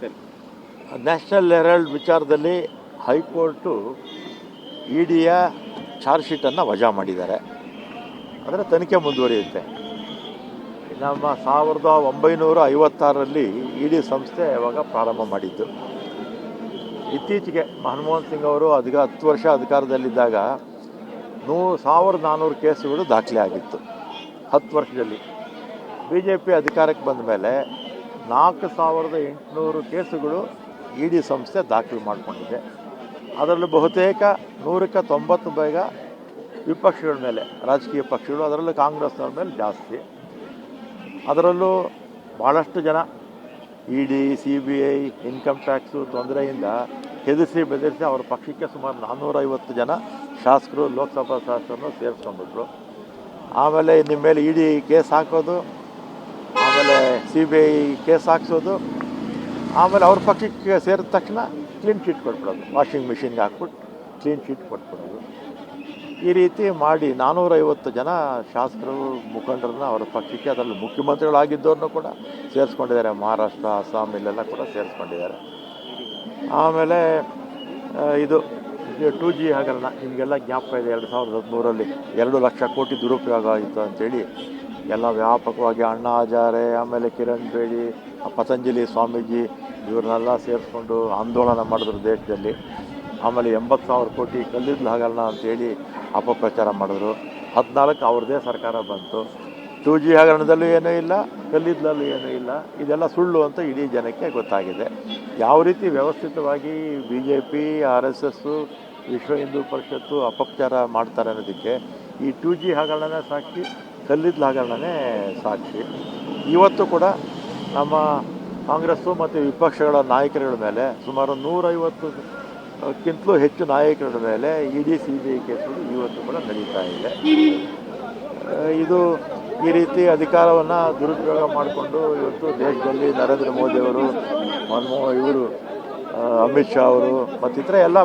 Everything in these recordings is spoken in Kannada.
ಸರಿ. ನ್ಯಾಷನಲ್ ಹೆರಾಲ್ಡ್ ವಿಚಾರದಲ್ಲಿ ಹೈಕೋರ್ಟು ಇಡಿಯ ಚಾರ್ಜ್ ಶೀಟನ್ನು ವಜಾ ಮಾಡಿದ್ದಾರೆ. ಅದರ ತನಿಖೆ ಮುಂದುವರಿಯುತ್ತೆ. ನಮ್ಮ 1956ರಲ್ಲಿ ಇಡಿ ಸಂಸ್ಥೆ ಯಾವಾಗ ಪ್ರಾರಂಭ ಮಾಡಿದ್ದು. ಇತ್ತೀಚೆಗೆ ಮನಮೋಹನ್ ಸಿಂಗ್ ಅವರು 10 ವರ್ಷ ಅಧಿಕಾರದಲ್ಲಿದ್ದಾಗ 1400 ಕೇಸುಗಳು ದಾಖಲೆ ಆಗಿತ್ತು 10 ವರ್ಷದಲ್ಲಿ. BJP ಅಧಿಕಾರಕ್ಕೆ ಬಂದ ಮೇಲೆ 4800 ಕೇಸುಗಳು ಇಡಿ ಸಂಸ್ಥೆ ದಾಖಲು ಮಾಡಿಕೊಂಡಿದೆ. ಅದರಲ್ಲೂ ಬಹುತೇಕ 100ಕ್ಕೆ 90 ಬೇಗ ವಿಪಕ್ಷಗಳ ಮೇಲೆ, ರಾಜಕೀಯ ಪಕ್ಷಗಳು, ಅದರಲ್ಲೂ ಕಾಂಗ್ರೆಸ್ನವ್ರ ಮೇಲೆ ಜಾಸ್ತಿ. ಅದರಲ್ಲೂ ಭಾಳಷ್ಟು ಜನ ಇಡಿ, CBI, ಇನ್ಕಮ್ ಟ್ಯಾಕ್ಸು ತೊಂದರೆಯಿಂದ ಹೆದರಿಸಿ ಬೆದರಿಸಿ ಅವರ ಪಕ್ಷಕ್ಕೆ ಸುಮಾರು 450 ಜನ ಶಾಸಕರು, ಲೋಕಸಭಾ ಶಾಸಕರನ್ನು ಸೇರಿಸ್ಕೊಂಡ್ಬಿಟ್ರು. ಆಮೇಲೆ ನಿಮ್ಮ ಮೇಲೆ ಇಡಿ ಕೇಸ್ ಹಾಕೋದು, ಆಮೇಲೆ CBI ಕೇಸ್ ಹಾಕ್ಸೋದು, ಆಮೇಲೆ ಅವ್ರ ಪಕ್ಷಕ್ಕೆ ಸೇರಿದ ತಕ್ಷಣ ಕ್ಲೀನ್ ಚೀಟ್ ಕೊಟ್ಬಿಡೋದು, ವಾಷಿಂಗ್ ಮಿಷಿನ್ಗೆ ಹಾಕ್ಬಿಟ್ಟು ಕ್ಲೀನ್ ಚೀಟ್ ಕೊಟ್ಬಿಡೋದು. ಈ ರೀತಿ ಮಾಡಿ 450 ಜನ ಶಾಸಕರು, ಮುಖಂಡರನ್ನ ಅವರ ಪಕ್ಷಕ್ಕೆ, ಅದರಲ್ಲಿ ಮುಖ್ಯಮಂತ್ರಿಗಳಾಗಿದ್ದವ್ರನ್ನೂ ಕೂಡ ಸೇರಿಸ್ಕೊಂಡಿದ್ದಾರೆ. ಮಹಾರಾಷ್ಟ್ರ, ಅಸ್ಸಾಂ ಇಲ್ಲೆಲ್ಲ ಕೂಡ ಸೇರಿಸ್ಕೊಂಡಿದ್ದಾರೆ. ಆಮೇಲೆ ಇದು 2G ಹಗರಣ ನಿಮಗೆಲ್ಲ ಜ್ಞಾಪಕ ಇದೆ. 2013ರಲ್ಲಿ 2 ಲಕ್ಷ ಕೋಟಿ ದುರುಪಯೋಗ ಆಯಿತು ಅಂಥೇಳಿ ಎಲ್ಲ ವ್ಯಾಪಕವಾಗಿ ಅಣ್ಣಾ ಹಜಾರೆ, ಆಮೇಲೆ ಕಿರಣ್ ಬೇಡಿ, ಪತಂಜಲಿ ಸ್ವಾಮೀಜಿ ಇವ್ರನ್ನೆಲ್ಲ ಸೇರಿಸ್ಕೊಂಡು ಆಂದೋಲನ ಮಾಡಿದ್ರು ದೇಶದಲ್ಲಿ. ಆಮೇಲೆ 80,000 ಕೋಟಿ ಕಲ್ಲಿದ್ದಲು ಹಗರಣ ಅಂತೇಳಿ ಅಪಪ್ರಚಾರ ಮಾಡಿದ್ರು. 14 ಅವ್ರದ್ದೇ ಸರ್ಕಾರ ಬಂತು. 2G ಹಗರಣದಲ್ಲೂ ಏನೂ ಇಲ್ಲ, ಕಲ್ಲಿದ್ದಲಲ್ಲೂ ಏನೂ ಇಲ್ಲ. ಇದೆಲ್ಲ ಸುಳ್ಳು ಅಂತ ಇಡೀ ಜನಕ್ಕೆ ಗೊತ್ತಾಗಿದೆ. ಯಾವ ರೀತಿ ವ್ಯವಸ್ಥಿತವಾಗಿ BJP, RSS, ವಿಶ್ವ ಹಿಂದೂ ಪರಿಷತ್ತು ಅಪಪ್ರಚಾರ ಮಾಡ್ತಾರೆ ಅನ್ನೋದಕ್ಕೆ ಈ 2G ಹಗರಣನೇ ಸಾಕ್ಷಿ, ಕಲ್ಲಿದ್ದಲು ಹಗರಣನೇ ಸಾಕ್ಷಿ. ಇವತ್ತು ಕೂಡ ನಮ್ಮ ಕಾಂಗ್ರೆಸ್ಸು ಮತ್ತು ವಿಪಕ್ಷಗಳ ನಾಯಕರುಗಳ ಮೇಲೆ ಸುಮಾರು 150ಕ್ಕಿಂತಲೂ ಹೆಚ್ಚು ನಾಯಕರ ಮೇಲೆ ಇಡಿ, CBI ಕೇಸುಗಳು ಇವತ್ತು ಕೂಡ ನಡೀತಾ ಇದೆ. ಇದು ಈ ರೀತಿ ಅಧಿಕಾರವನ್ನು ದುರುಪಯೋಗ ಮಾಡಿಕೊಂಡು ಇವತ್ತು ದೇಶದಲ್ಲಿ ನರೇಂದ್ರ ಮೋದಿಯವರು, ಇವರು ಅಮಿತ್ ಶಾ ಅವರು ಮತ್ತಿತರ ಎಲ್ಲ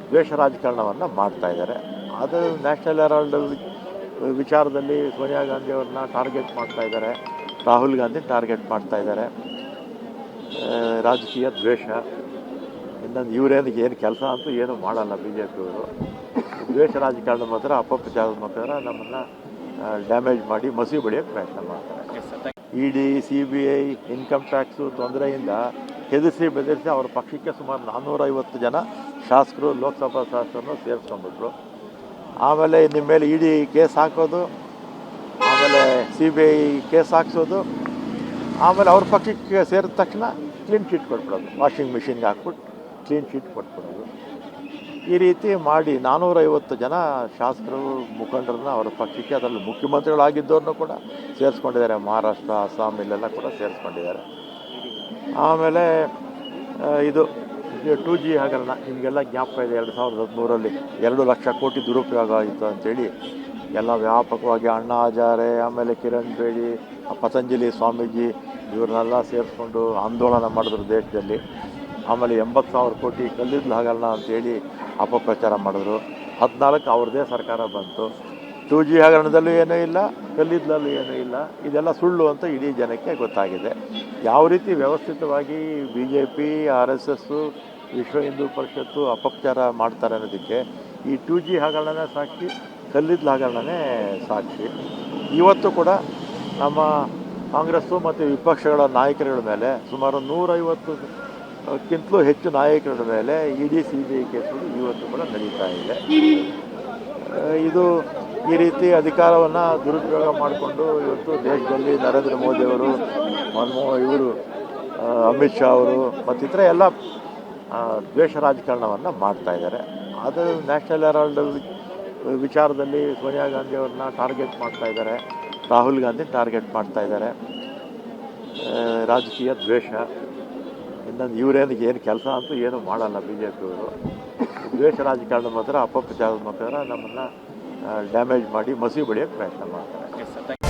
ದ್ವೇಷ ರಾಜಕಾರಣವನ್ನು ಮಾಡ್ತಾಯಿದ್ದಾರೆ. ಅದು ನ್ಯಾಷನಲ್ ಹೆರಾಲ್ಡ್ ವಿಚಾರದಲ್ಲಿ ಸೋನಿಯಾ ಗಾಂಧಿ ಅವ್ರನ್ನ ಟಾರ್ಗೆಟ್ ಮಾಡ್ತಾಯಿದ್ದಾರೆ, ರಾಹುಲ್ ಗಾಂಧಿ ಟಾರ್ಗೆಟ್ ಮಾಡ್ತಾಯಿದ್ದಾರೆ. ರಾಜಕೀಯ ದ್ವೇಷ. ಇನ್ನೊಂದು ಇವರೇನಿಗೆ ಏನು ಕೆಲಸ ಅಂತೂ ಏನೂ ಮಾಡಲ್ಲ BJP ಅವರು. ದ್ವೇಷ ರಾಜಕಾರಣ ಮಾತ್ರ, ಅಪಪ್ರಚಾರದ ಮಾತ್ರ ನಮ್ಮನ್ನು ಡ್ಯಾಮೇಜ್ ಮಾಡಿ ಮಸಿ ಬಳಿಯೋಕ್ಕೆ ಪ್ರಯತ್ನ ಮಾಡ್ತಾರೆ. ಇಡಿ, CBI, ಇನ್ಕಮ್ ಟ್ಯಾಕ್ಸು ತೊಂದರೆಯಿಂದ ಹೆದರಿಸಿ ಬೆದರಿಸಿ ಅವರ ಪಕ್ಷಕ್ಕೆ ಸುಮಾರು 450 ಜನ ಶಾಸಕರು, ಲೋಕಸಭಾ ಶಾಸಕರನ್ನು ಸೇರಿಸ್ಕೊಂಡ್ಬಿಟ್ರು. ಆಮೇಲೆ ನಿಮ್ಮ ಮೇಲೆ ಇಡಿ ಕೇಸ್ ಹಾಕೋದು, ಆಮೇಲೆ CBI ಕೇಸ್ ಹಾಕ್ಸೋದು, ಆಮೇಲೆ ಅವ್ರ ಪಕ್ಷಕ್ಕೆ ಸೇರಿದ ತಕ್ಷಣ ಕ್ಲೀನ್ ಚೀಟ್ ಕೊಟ್ಬಿಡೋದು, ವಾಷಿಂಗ್ ಮಿಷಿನ್ಗೆ ಹಾಕ್ಬಿಟ್ಟು ಕ್ಲೀನ್ ಚೀಟ್ ಕೊಟ್ಬಿಡೋದು. ಈ ರೀತಿ ಮಾಡಿ 450 ಜನ ಶಾಸಕರು, ಮುಖಂಡರನ್ನ ಅವರ ಪಕ್ಷಕ್ಕೆ, ಅದರಲ್ಲಿ ಮುಖ್ಯಮಂತ್ರಿಗಳಾಗಿದ್ದವ್ರನ್ನೂ ಕೂಡ ಸೇರಿಸ್ಕೊಂಡಿದ್ದಾರೆ. ಮಹಾರಾಷ್ಟ್ರ, ಅಸ್ಸಾಂ ಇಲ್ಲೆಲ್ಲ ಕೂಡ ಸೇರಿಸ್ಕೊಂಡಿದ್ದಾರೆ. ಆಮೇಲೆ ಇದು 2G ಹಗರಣ ನಿಮಗೆಲ್ಲ ಜ್ಞಾಪಕ ಇದೆ. 2013ರಲ್ಲಿ 2 ಲಕ್ಷ ಕೋಟಿ ದುರುಪಯೋಗ ಆಯಿತು ಅಂಥೇಳಿ ಎಲ್ಲ ವ್ಯಾಪಕವಾಗಿ ಅಣ್ಣಾ ಹಜಾರೆ, ಆಮೇಲೆ ಕಿರಣ್ ಬೇಡಿ, ಪತಂಜಲಿ ಸ್ವಾಮೀಜಿ ಇವ್ರನ್ನೆಲ್ಲ ಸೇರಿಸ್ಕೊಂಡು ಆಂದೋಲನ ಮಾಡಿದ್ರು ದೇಶದಲ್ಲಿ. ಆಮೇಲೆ 80,000 ಕೋಟಿ ಕಲ್ಲಿದ್ದಲು ಹಗರಣ ಅಂತೇಳಿ ಅಪಪ್ರಚಾರ ಮಾಡಿದ್ರು. 14 ಅವ್ರದ್ದೇ ಸರ್ಕಾರ ಬಂತು. 2G ಹಗರಣದಲ್ಲೂ ಏನೂ ಇಲ್ಲ, ಕಲ್ಲಿದ್ದಲಲ್ಲೂ ಏನೂ ಇಲ್ಲ. ಇದೆಲ್ಲ ಸುಳ್ಳು ಅಂತ ಇಡೀ ಜನಕ್ಕೆ ಗೊತ್ತಾಗಿದೆ. ಯಾವ ರೀತಿ ವ್ಯವಸ್ಥಿತವಾಗಿ BJP, RSS, ವಿಶ್ವ ಹಿಂದೂ ಪರಿಷತ್ತು ಅಪಪ್ರಚಾರ ಮಾಡ್ತಾರೆ ಅನ್ನೋದಕ್ಕೆ ಈ 2G ಹಗರಣನೇ ಸಾಕ್ಷಿ, ಕಲ್ಲಿದ್ದಲು ಹಗರಣನೇ ಸಾಕ್ಷಿ. ಇವತ್ತು ಕೂಡ ನಮ್ಮ ಕಾಂಗ್ರೆಸ್ಸು ಮತ್ತು ವಿಪಕ್ಷಗಳ ನಾಯಕರುಗಳ ಮೇಲೆ ಸುಮಾರು 150ಕ್ಕಿಂತಲೂ ಹೆಚ್ಚು ನಾಯಕರ ಮೇಲೆ ಇಡಿ, CBI ಕೇಸುಗಳು ಇವತ್ತು ಕೂಡ ನಡೀತಾ ಇದೆ. ಇದು ಈ ರೀತಿ ಅಧಿಕಾರವನ್ನು ದುರುಪಯೋಗ ಮಾಡಿಕೊಂಡು ಇವತ್ತು ದೇಶದಲ್ಲಿ ನರೇಂದ್ರ ಮೋದಿಯವರು, ಇವರು ಅಮಿತ್ ಶಾ ಅವರು ಮತ್ತಿತರ ಎಲ್ಲ ದ್ವೇಷ ರಾಜಕಾರಣವನ್ನು ಮಾಡ್ತಾಯಿದ್ದಾರೆ. ಅದು ನ್ಯಾಷನಲ್ ಹೆರಾಲ್ಡ್ ವಿಚಾರದಲ್ಲಿ ಸೋನಿಯಾ ಗಾಂಧಿ ಅವ್ರನ್ನ ಟಾರ್ಗೆಟ್ ಮಾಡ್ತಾಯಿದ್ದಾರೆ, ರಾಹುಲ್ ಗಾಂಧಿ ಟಾರ್ಗೆಟ್ ಮಾಡ್ತಾಯಿದ್ದಾರೆ. ರಾಜಕೀಯ ದ್ವೇಷ. ಇನ್ನೊಂದು ಇವರೇನಿಗೆ ಏನು ಕೆಲಸ ಅಂತೂ ಏನೂ ಮಾಡಲ್ಲ BJP ಅವರು. ದ್ವೇಷ ರಾಜಕಾರಣ ಮಾತ್ರ, ಅಪಪ್ರಚಾರದ ಮಾತ್ರ ನಮ್ಮನ್ನು ಡ್ಯಾಮೇಜ್ ಮಾಡಿ ಮಸಿ ಬಳಿಯೋಕ್ಕೆ ಪ್ರಯತ್ನ ಮಾಡ್ತಾರೆ.